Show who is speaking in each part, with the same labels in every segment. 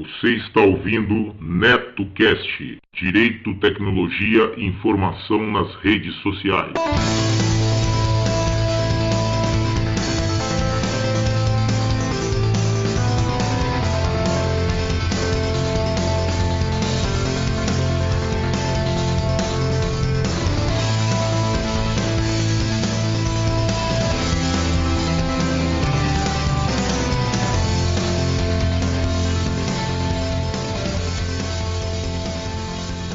Speaker 1: Você está ouvindo NetoCast, Direito, Tecnologia e Informação nas redes sociais.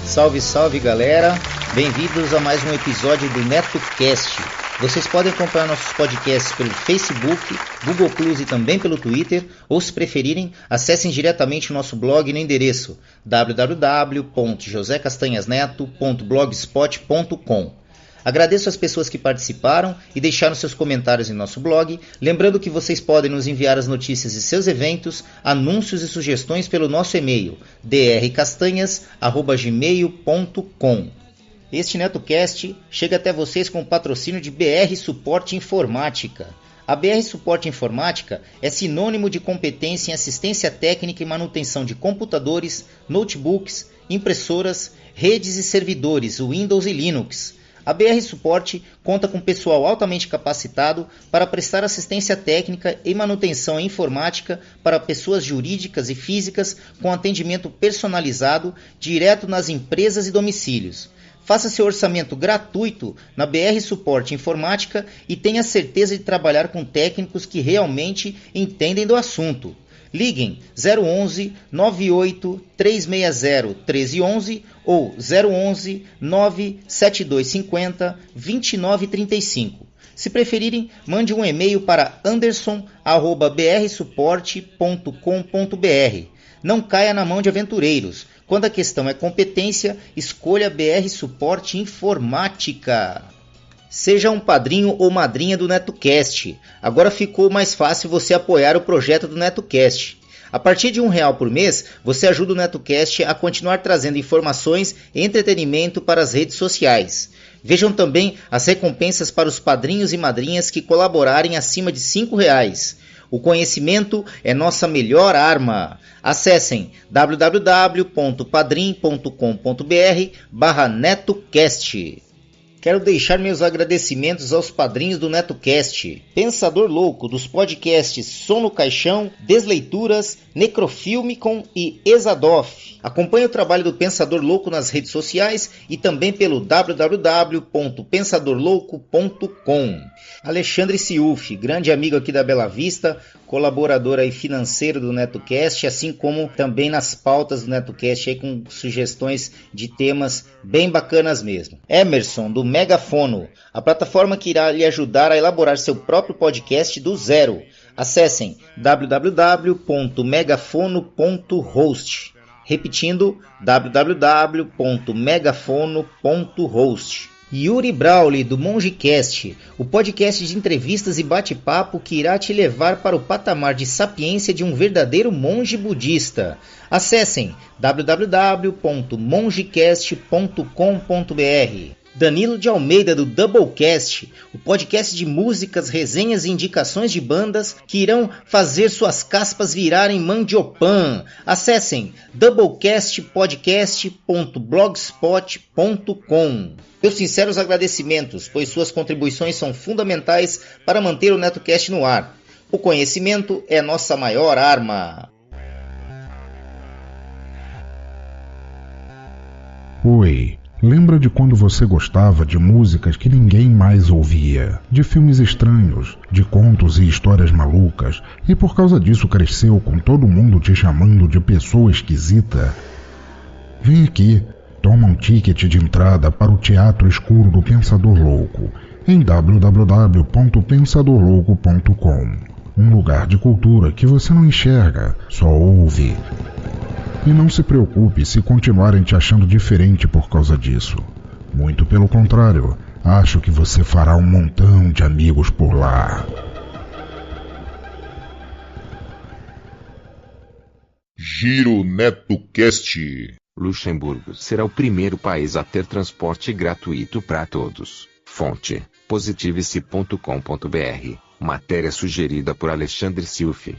Speaker 2: Salve, salve galera, bem-vindos a mais um episódio do NetoCast. Vocês podem acompanhar nossos podcasts pelo Facebook, Google Plus e também pelo Twitter, ou se preferirem, acessem diretamente o nosso blog no endereço www.josecastanhasneto.blogspot.com. Agradeço as pessoas que participaram e deixaram seus comentários em nosso blog, lembrando que vocês podem nos enviar as notícias de seus eventos, anúncios e sugestões pelo nosso e-mail drcastanhas@gmail.com. Este NetoCast chega até vocês com o patrocínio de BR Suporte Informática. A BR Suporte Informática é sinônimo de competência em assistência técnica e manutenção de computadores, notebooks, impressoras, redes e servidores Windows e Linux. A BR Suporte conta com pessoal altamente capacitado para prestar assistência técnica e manutenção informática para pessoas jurídicas e físicas com atendimento personalizado direto nas empresas e domicílios. Faça seu orçamento gratuito na BR Suporte Informática e tenha certeza de trabalhar com técnicos que realmente entendem do assunto. Liguem 011 98 360 1311 ou 011 97250 2935. Se preferirem, mande um e-mail para anderson@brsuporte.com.br. Não caia na mão de aventureiros. Quando a questão é competência, escolha BR Suporte Informática. Seja um padrinho ou madrinha do NetoCast. Agora ficou mais fácil você apoiar o projeto do NetoCast. A partir de R$1 por mês, você ajuda o NetoCast a continuar trazendo informações e entretenimento para as redes sociais. Vejam também as recompensas para os padrinhos e madrinhas que colaborarem acima de R$5. O conhecimento é nossa melhor arma. Acessem www.padrim.com.br/NetoCast. Quero deixar meus agradecimentos aos padrinhos do NetoCast: Pensador Louco, dos podcasts Som no Caixão, Desleituras, Necrofilmicon e Exadoff. Acompanhe o trabalho do Pensador Louco nas redes sociais e também pelo www.pensadorlouco.com. Alexandre Ciufi, grande amigo aqui da Bela Vista, colaborador aí financeiro do NetoCast, assim como também nas pautas do NetoCast aí com sugestões de temas bem bacanas mesmo. Emerson, do Megafono, a plataforma que irá lhe ajudar a elaborar seu próprio podcast do zero. Acessem www.megafono.host. Repetindo, www.megafono.host. Yuri Brawley, do MongeCast, o podcast de entrevistas e bate-papo que irá te levar para o patamar de sapiência de um verdadeiro monge budista. Acessem www.mongecast.com.br. Danilo de Almeida, do Doublecast, o podcast de músicas, resenhas e indicações de bandas que irão fazer suas caspas virarem mandiopan. Acessem doublecastpodcast.blogspot.com. Meus sinceros agradecimentos, pois suas contribuições são fundamentais para manter o NetoCast no ar. O conhecimento é nossa maior arma.
Speaker 3: Oi. Lembra de quando você gostava de músicas que ninguém mais ouvia, de filmes estranhos, de contos e histórias malucas, e por causa disso cresceu com todo mundo te chamando de pessoa esquisita? Vem aqui, toma um ticket de entrada para o Teatro Escuro do Pensador Louco, em www.pensadorlouco.com. Um lugar de cultura que você não enxerga, só ouve. E não se preocupe se continuarem te achando diferente por causa disso. Muito pelo contrário, acho que você fará um montão de amigos por lá.
Speaker 1: Giro NetoCast.
Speaker 4: Luxemburgo será o primeiro país a ter transporte gratuito para todos. Fonte: positivice.com.br. Matéria sugerida por Alexandre Ciufi.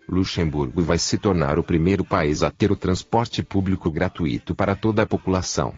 Speaker 4: Luxemburgo vai se tornar o primeiro país a ter o transporte público gratuito para toda a população.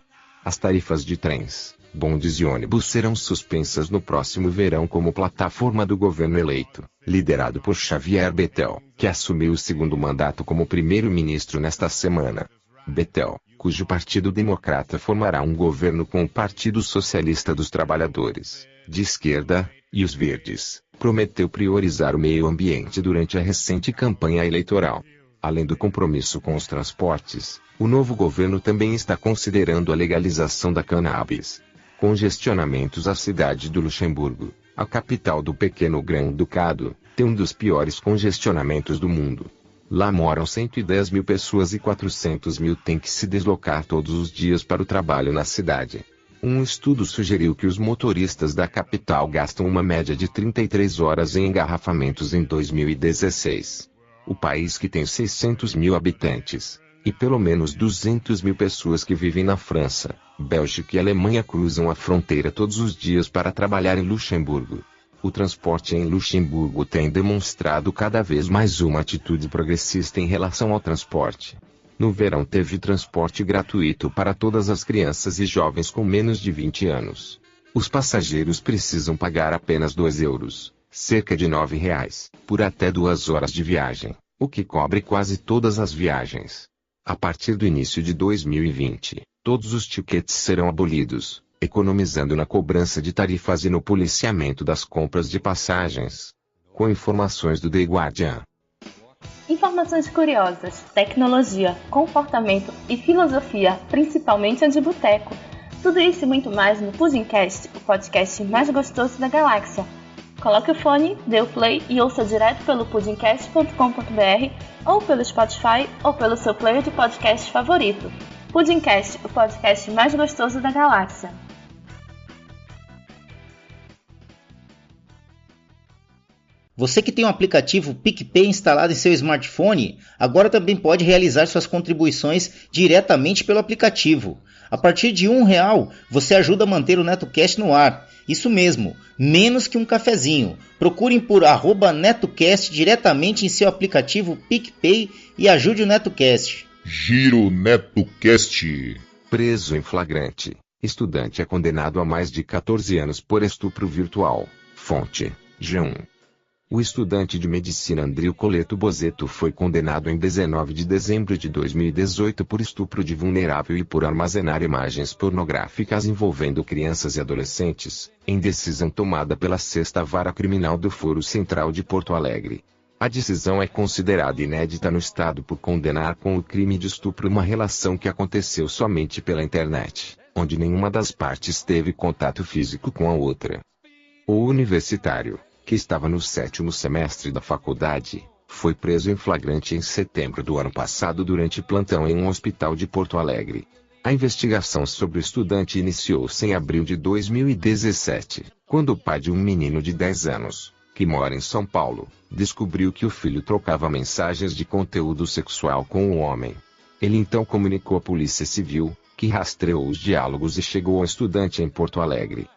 Speaker 4: As tarifas de trens, bondes e ônibus serão suspensas no próximo verão como plataforma do governo eleito, liderado por Xavier Bettel, que assumiu o segundo mandato como primeiro-ministro nesta semana. Bettel, cujo Partido Democrata formará um governo com o Partido Socialista dos Trabalhadores, de esquerda, e os Verdes, prometeu priorizar o meio ambiente durante a recente campanha eleitoral. Além do compromisso com os transportes, o novo governo também está considerando a legalização da cannabis. Congestionamentos. A cidade do Luxemburgo, a capital do pequeno Grão-Ducado, tem um dos piores congestionamentos do mundo. Lá moram 110 mil pessoas e 400 mil têm que se deslocar todos os dias para o trabalho na cidade. Um estudo sugeriu que os motoristas da capital gastam uma média de 33 horas em engarrafamentos em 2016. O país, que tem 600 mil habitantes, e pelo menos 200 mil pessoas que vivem na França, Bélgica e Alemanha, cruzam a fronteira todos os dias para trabalhar em Luxemburgo. O transporte em Luxemburgo tem demonstrado cada vez mais uma atitude progressista em relação ao transporte. No verão teve transporte gratuito para todas as crianças e jovens com menos de 20 anos. Os passageiros precisam pagar apenas 2 euros, cerca de R$9, por até 2 horas de viagem, o que cobre quase todas as viagens. A partir do início de 2020, todos os tickets serão abolidos, economizando na cobrança de tarifas e no policiamento das compras de passagens. Com informações do The Guardian.
Speaker 5: Informações curiosas, tecnologia, comportamento e filosofia, principalmente a de boteco. Tudo isso e muito mais no Pudimcast, o podcast mais gostoso da galáxia. Coloque o fone, dê o play e ouça direto pelo pudimcast.com.br ou pelo Spotify ou pelo seu player de podcast favorito. Pudimcast, o podcast mais gostoso da galáxia.
Speaker 2: Você que tem o aplicativo PicPay instalado em seu smartphone, agora também pode realizar suas contribuições diretamente pelo aplicativo. A partir de R$1, você ajuda a manter o NetoCast no ar. Isso mesmo, menos que um cafezinho. Procurem por @NetoCast diretamente em seu aplicativo PicPay e ajude o NetoCast.
Speaker 1: Giro NetoCast.
Speaker 4: Preso em flagrante. Estudante é condenado a mais de 14 anos por estupro virtual. Fonte: G1. O estudante de medicina Andrio Coleto Bozetto foi condenado em 19 de dezembro de 2018 por estupro de vulnerável e por armazenar imagens pornográficas envolvendo crianças e adolescentes, em decisão tomada pela 6ª Vara Criminal do Foro Central de Porto Alegre. A decisão é considerada inédita no estado por condenar com o crime de estupro uma relação que aconteceu somente pela internet, onde nenhuma das partes teve contato físico com a outra. O universitário, que estava no 7º semestre da faculdade, foi preso em flagrante em setembro do ano passado durante plantão em um hospital de Porto Alegre. A investigação sobre o estudante iniciou-se em abril de 2017, quando o pai de um menino de 10 anos, que mora em São Paulo, descobriu que o filho trocava mensagens de conteúdo sexual com o homem. Ele então comunicou à Polícia Civil, que rastreou os diálogos e chegou ao estudante em Porto Alegre.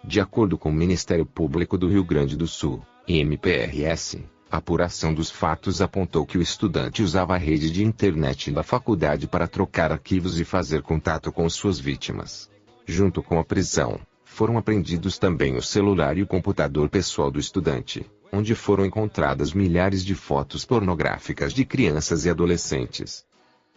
Speaker 4: De acordo com o Ministério Público do Rio Grande do Sul, MPRS, a apuração dos fatos apontou que o estudante usava a rede de internet da faculdade para trocar arquivos e fazer contato com suas vítimas. Junto com a prisão, foram apreendidos também o celular e o computador pessoal do estudante, onde foram encontradas milhares de fotos pornográficas de crianças e adolescentes.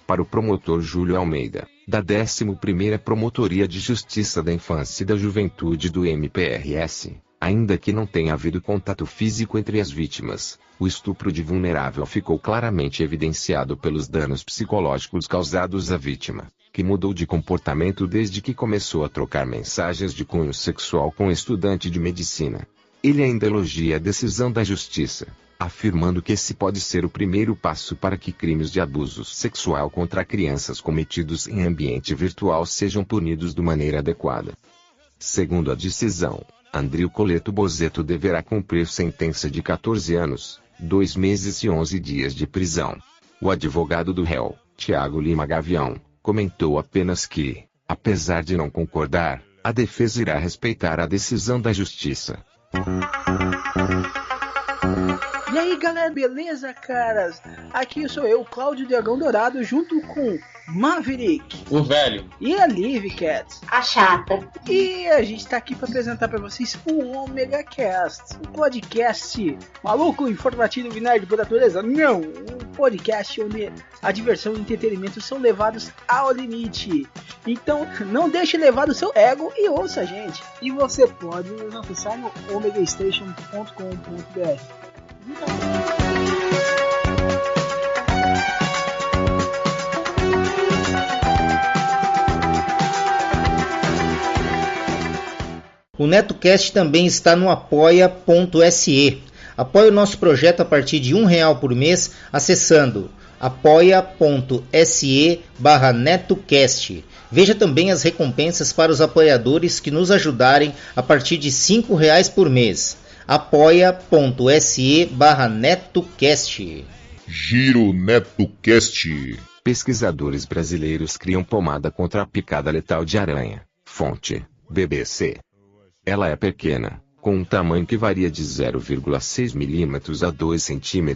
Speaker 4: Para o promotor Júlio Almeida, da 11ª Promotoria de Justiça da Infância e da Juventude do MPRS, ainda que não tenha havido contato físico entre as vítimas, o estupro de vulnerável ficou claramente evidenciado pelos danos psicológicos causados à vítima, que mudou de comportamento desde que começou a trocar mensagens de cunho sexual com o estudante de medicina. Ele ainda elogia a decisão da Justiça, afirmando que esse pode ser o primeiro passo para que crimes de abuso sexual contra crianças cometidos em ambiente virtual sejam punidos de maneira adequada. Segundo a decisão, Andrio Coleto Bozetto deverá cumprir sentença de 14 anos, 2 meses e 11 dias de prisão. O advogado do réu, Tiago Lima Gavião, comentou apenas que, apesar de não concordar, a defesa irá respeitar a decisão da Justiça.
Speaker 6: E aí galera, beleza caras? Aqui sou eu, Cláudio Dragão Dourado, junto com Maverick,
Speaker 7: o velho,
Speaker 6: e a Liv Cat,
Speaker 5: a chata.
Speaker 6: E a gente tá aqui para apresentar para vocês o Omega Cast, um podcast maluco, informativo e nerd por natureza. Não, um podcast onde a diversão e o entretenimento são levados ao limite. Então não deixe levar o seu ego e ouça a gente. E você pode nos acessar no omegastation.com.br.
Speaker 2: O NetoCast também está no apoia.se. Apoie o nosso projeto a partir de R$1 por mês acessando apoia.se/NetoCast. Veja também as recompensas para os apoiadores que nos ajudarem a partir de R$5 por mês. apoia.se/NetoCast.
Speaker 1: Giro NetoCast.
Speaker 4: Pesquisadores brasileiros criam pomada contra a picada letal de aranha. Fonte: BBC. Ela é pequena, com um tamanho que varia de 0,6 mm a 2 cm,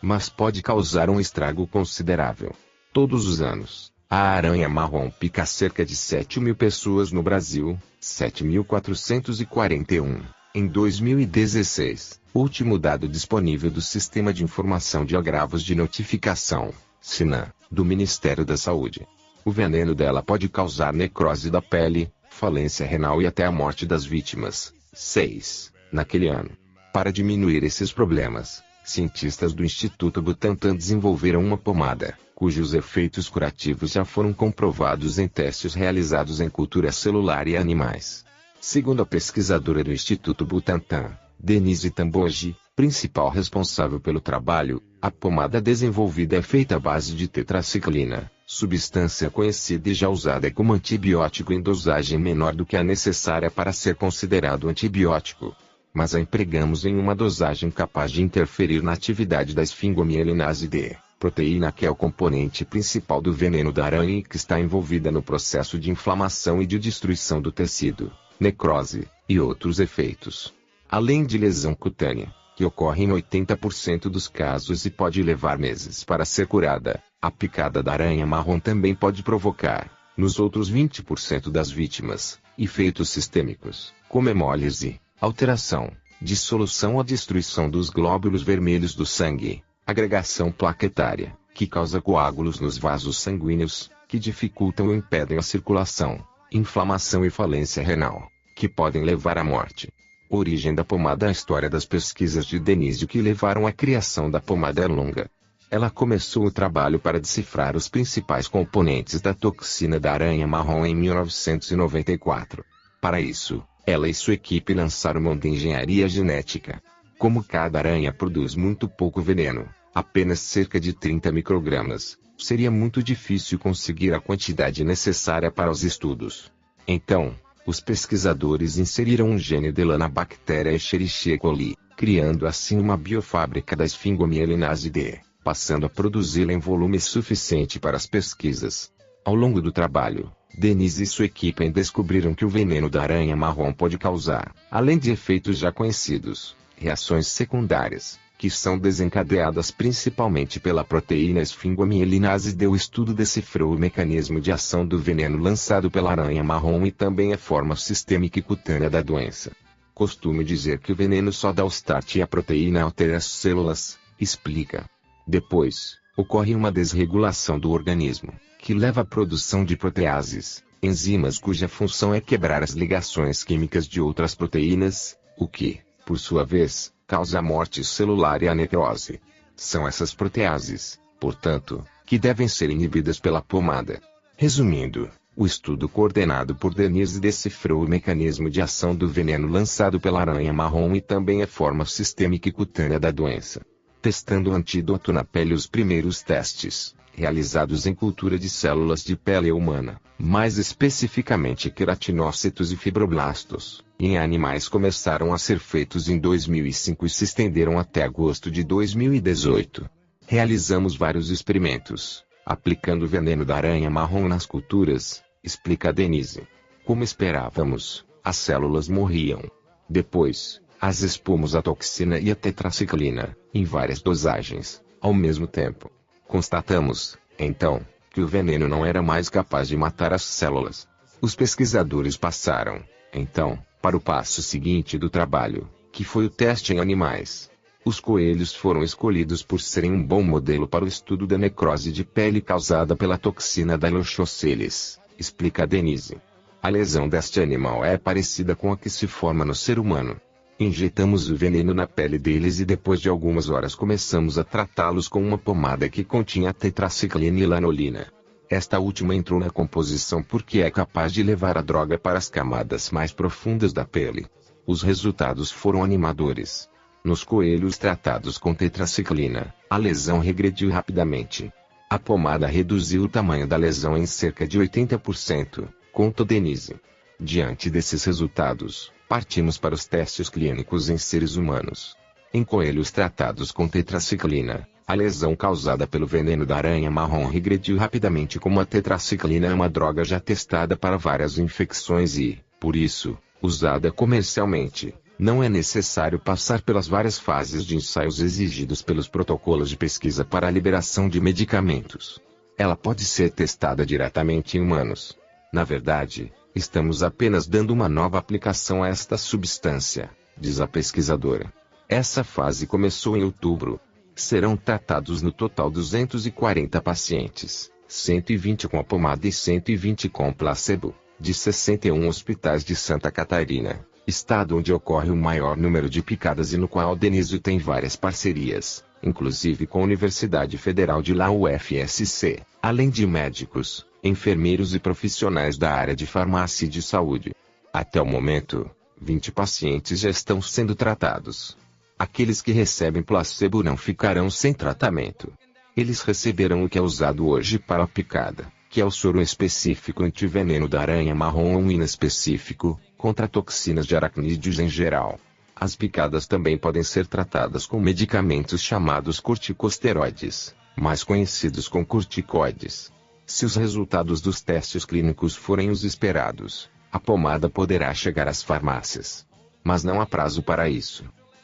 Speaker 4: mas pode causar um estrago considerável. Todos os anos, a aranha marrom pica cerca de 7.000 pessoas no Brasil, 7.441. Em 2016, último dado disponível do Sistema de Informação de Agravos de Notificação, SINAM, do Ministério da Saúde. O veneno dela pode causar necrose da pele, falência renal e até a morte das vítimas. 6. Naquele ano. Para diminuir esses problemas, cientistas do Instituto Butantan desenvolveram uma pomada, cujos efeitos curativos já foram comprovados em testes realizados em cultura celular e animais. Segundo a pesquisadora do Instituto Butantan, Denise Tamboji, principal responsável pelo trabalho, a pomada desenvolvida é feita à base de tetraciclina, substância conhecida e já usada como antibiótico em dosagem menor do que a necessária para ser considerado antibiótico. Mas a empregamos em uma dosagem capaz de interferir na atividade da esfingomielinase D, proteína que é o componente principal do veneno da aranha e que está envolvida no processo de inflamação e de destruição do tecido, necrose, e outros efeitos. Além de lesão cutânea, que ocorre em 80% dos casos e pode levar meses para ser curada, a picada da aranha marrom também pode provocar, nos outros 20% das vítimas, efeitos sistêmicos, como hemólise, alteração, dissolução ou destruição dos glóbulos vermelhos do sangue, agregação plaquetária, que causa coágulos nos vasos sanguíneos, que dificultam ou impedem a circulação, inflamação e falência renal, que podem levar à morte. Origem da pomada. A história das pesquisas de Denise que levaram à criação da pomada é longa. Ela começou o trabalho para decifrar os principais componentes da toxina da aranha marrom em 1994. Para isso, ela e sua equipe lançaram mão de engenharia genética. Como cada aranha produz muito pouco veneno, apenas cerca de 30 microgramas, seria muito difícil conseguir a quantidade necessária para os estudos. Então, os pesquisadores inseriram um gene de lã na bactéria Escherichia coli, criando assim uma biofábrica da esfingomielinase D, passando a produzi-la em volume suficiente para as pesquisas. Ao longo do trabalho, Denise e sua equipe descobriram que o veneno da aranha marrom pode causar, além de efeitos já conhecidos, reações secundárias, que são desencadeadas principalmente pela proteína esfingomielinase D. O estudo decifrou o mecanismo de ação do veneno lançado pela aranha marrom e também a forma sistêmica e cutânea da doença. Costumo dizer que o veneno só dá o start e a proteína altera as células, explica. Depois, ocorre uma desregulação do organismo, que leva à produção de proteases, enzimas cuja função é quebrar as ligações químicas de outras proteínas, o que, por sua vez, causa a morte celular e a necrose. São essas proteases, portanto, que devem ser inibidas pela pomada. Resumindo, o estudo coordenado por Denise decifrou o mecanismo de ação do veneno lançado pela aranha marrom e também a forma sistêmica e cutânea da doença. Testando o antídoto na pele. Os primeiros testes, realizados em cultura de células de pele humana, mais especificamente queratinócitos e fibroblastos, em animais começaram a ser feitos em 2005 e se estenderam até agosto de 2018. Realizamos vários experimentos, aplicando o veneno da aranha marrom nas culturas, explica Denise. Como esperávamos, as células morriam. Depois, As expomos a toxina e a tetraciclina, em várias dosagens, ao mesmo tempo. Constatamos, então, que o veneno não era mais capaz de matar as células. Os pesquisadores passaram, então, para o passo seguinte do trabalho, que foi o teste em animais. Os coelhos foram escolhidos por serem um bom modelo para o estudo da necrose de pele causada pela toxina da Loxosceles, explica Denise. A lesão deste animal é parecida com a que se forma no ser humano. Injetamos o veneno na pele deles e depois de algumas horas começamos a tratá-los com uma pomada que continha tetraciclina e lanolina. Esta última entrou na composição porque é capaz de levar a droga para as camadas mais profundas da pele. Os resultados foram animadores. Nos coelhos tratados com tetraciclina, a lesão regrediu rapidamente. A pomada reduziu o tamanho da lesão em cerca de 80%, conta Denise. Diante desses resultados, partimos para os testes clínicos em seres humanos. Em coelhos tratados com tetraciclina, a lesão causada pelo veneno da aranha marrom regrediu rapidamente, como a tetraciclina é uma droga já testada para várias infecções e, por isso, usada comercialmente. Não é necessário passar pelas várias fases de ensaios exigidos pelos protocolos de pesquisa para a liberação de medicamentos. Ela pode ser testada diretamente em humanos. Na verdade, estamos apenas dando uma nova aplicação a esta substância, diz a pesquisadora. Essa fase começou em outubro. Serão tratados no total 240 pacientes, 120 com a pomada e 120 com placebo, de 61 hospitais de Santa Catarina, estado onde ocorre o maior número de picadas e no qual Denise tem várias parcerias, inclusive com a Universidade Federal de La UFSC, além de médicos, enfermeiros e profissionais da área de farmácia e de saúde. Até o momento, 20 pacientes já estão sendo tratados. Aqueles que recebem placebo não ficarão sem tratamento. Eles receberão o que é usado hoje para a picada, que é o soro específico antiveneno da aranha marrom ou um inespecífico, contra toxinas de aracnídeos em geral. As picadas também podem ser tratadas com medicamentos chamados corticosteroides, mais conhecidos como corticoides. Se os resultados dos testes clínicos forem os esperados, a pomada poderá chegar às farmácias. Mas não há prazo para isso.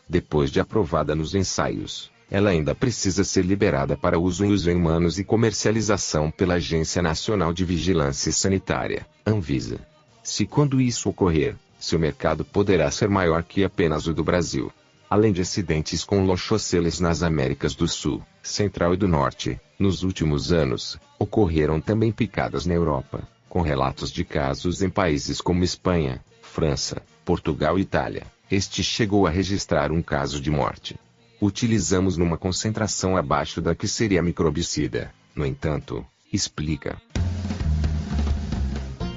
Speaker 4: Depois de aprovada nos ensaios, ela ainda precisa ser liberada para uso em humanos e comercialização pela Agência Nacional de Vigilância Sanitária, Anvisa. Se quando isso ocorrer, seu mercado poderá ser maior que apenas o do Brasil. Além de acidentes com Loxosceles nas Américas do Sul, Central e do Norte, nos últimos anos, ocorreram também picadas na Europa, com relatos de casos em países como Espanha, França, Portugal e Itália. Este chegou a registrar um caso de morte. Utilizamos numa concentração abaixo da que seria microbicida, no entanto, explica.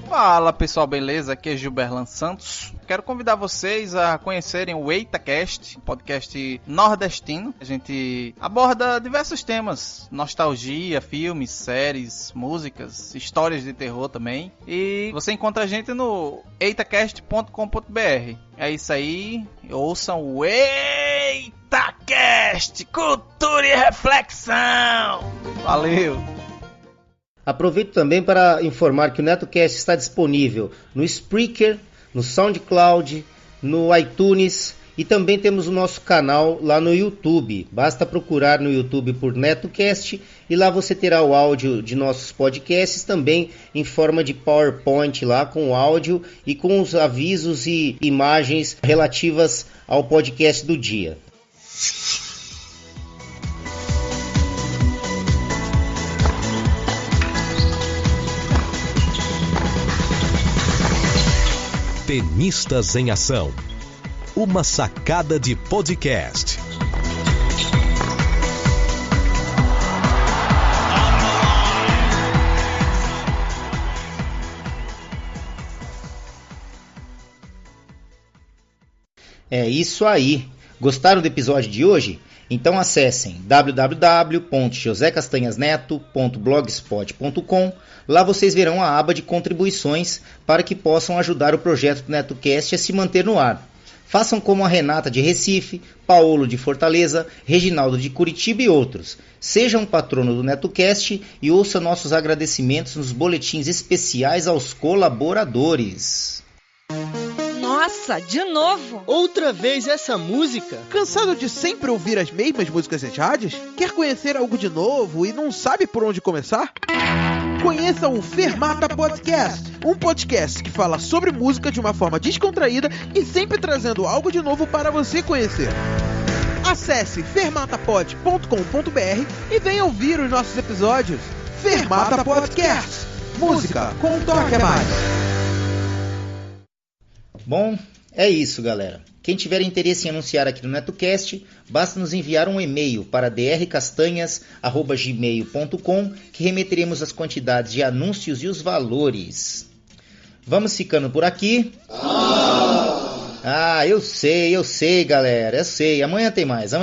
Speaker 7: Fala pessoal, beleza? Aqui é Gilberlan Santos. Quero convidar vocês a conhecerem o EitaCast, um podcast nordestino. A gente aborda diversos temas: nostalgia, filmes, séries, músicas, histórias de terror também. E você encontra a gente no eitacast.com.br. É isso aí, ouçam o EitaCast, cultura e reflexão. Valeu!
Speaker 2: Aproveito também para informar que o NetoCast está disponível no Spreaker, no SoundCloud, no iTunes e também temos o nosso canal lá no YouTube. Basta procurar no YouTube por NetoCast e lá você terá o áudio de nossos podcasts também em forma de PowerPoint lá com o áudio e com os avisos e imagens relativas ao podcast do dia.
Speaker 8: Tenistas em Ação. Uma sacada de podcast.
Speaker 2: É isso aí. Gostaram do episódio de hoje? Então acessem www.josecastanhasneto.blogspot.com. Lá vocês verão a aba de contribuições para que possam ajudar o projeto do NetoCast a se manter no ar. Façam como a Renata de Recife, Paulo de Fortaleza, Reginaldo de Curitiba e outros. Seja um patrono do NetoCast e ouça nossos agradecimentos nos boletins especiais aos colaboradores.
Speaker 9: Nossa! Nossa, de novo?
Speaker 10: Outra vez essa música?
Speaker 11: Cansado de sempre ouvir as mesmas músicas nas rádios? Quer conhecer algo de novo e não sabe por onde começar? Conheça o Fermata Podcast, um podcast que fala sobre música de uma forma descontraída e sempre trazendo algo de novo para você conhecer. Acesse fermatapod.com.br e venha ouvir os nossos episódios. Fermata Podcast, música com um toque a mais.
Speaker 2: Bom, é isso, galera. Quem tiver interesse em anunciar aqui no NetoCast, basta nos enviar um e-mail para drcastanhas@gmail.com que remeteremos as quantidades de anúncios e os valores. Vamos ficando por aqui. Eu sei, galera, eu sei. Amanhã tem mais.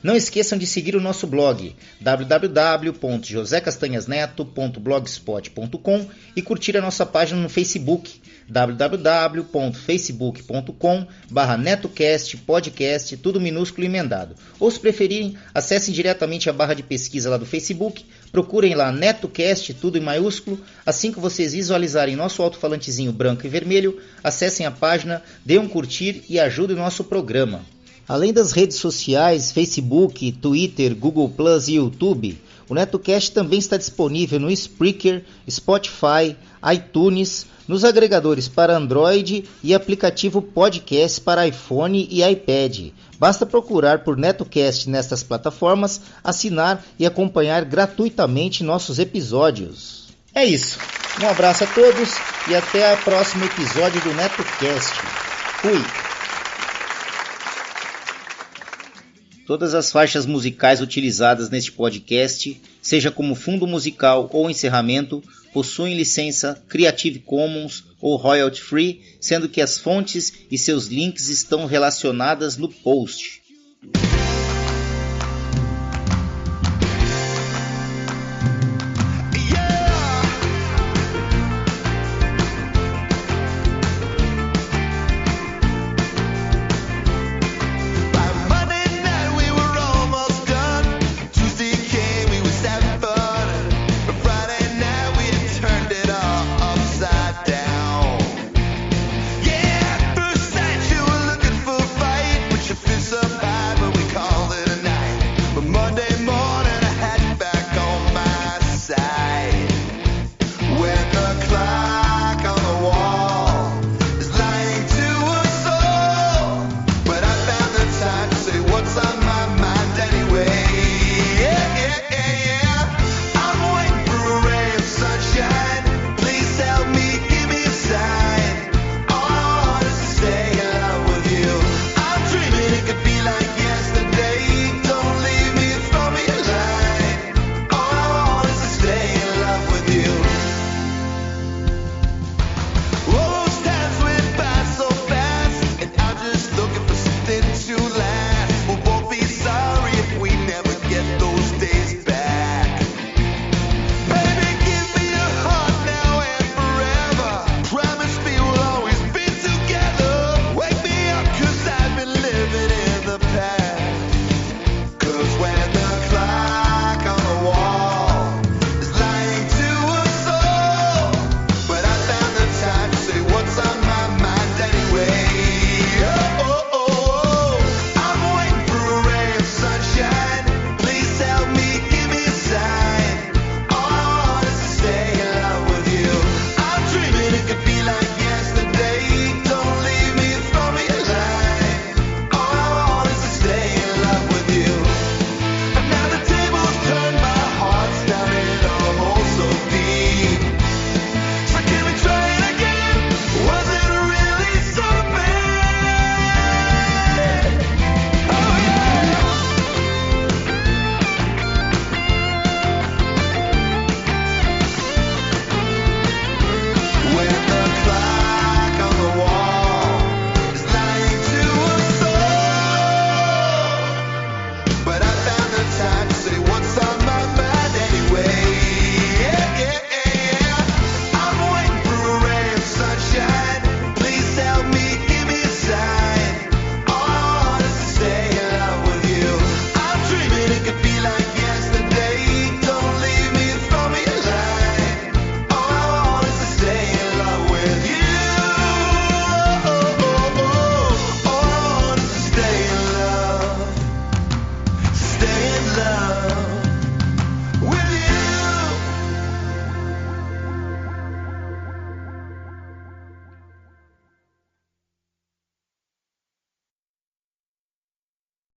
Speaker 2: Não esqueçam de seguir o nosso blog www.josecastanhasneto.blogspot.com e curtir a nossa página no Facebook www.facebook.com/netocast podcast, tudo minúsculo e emendado. Ou se preferirem, acessem diretamente a barra de pesquisa lá do Facebook, procurem lá NetoCast, tudo em maiúsculo. Assim que vocês visualizarem nosso alto-falantezinho branco e vermelho, acessem a página, dêem um curtir e ajudem o nosso programa. Além das redes sociais, Facebook, Twitter, Google+ e YouTube, o NetoCast também está disponível no Spreaker, Spotify, iTunes, nos agregadores para Android e aplicativo podcast para iPhone e iPad. Basta procurar por NetoCast nestas plataformas, assinar e acompanhar gratuitamente nossos episódios. É isso. Um abraço a todos e até o próximo episódio do NetoCast. Fui! Todas as faixas musicais utilizadas neste podcast, seja como fundo musical ou encerramento, possuem licença Creative Commons ou Royalty Free, sendo que as fontes e seus links estão relacionadas no post.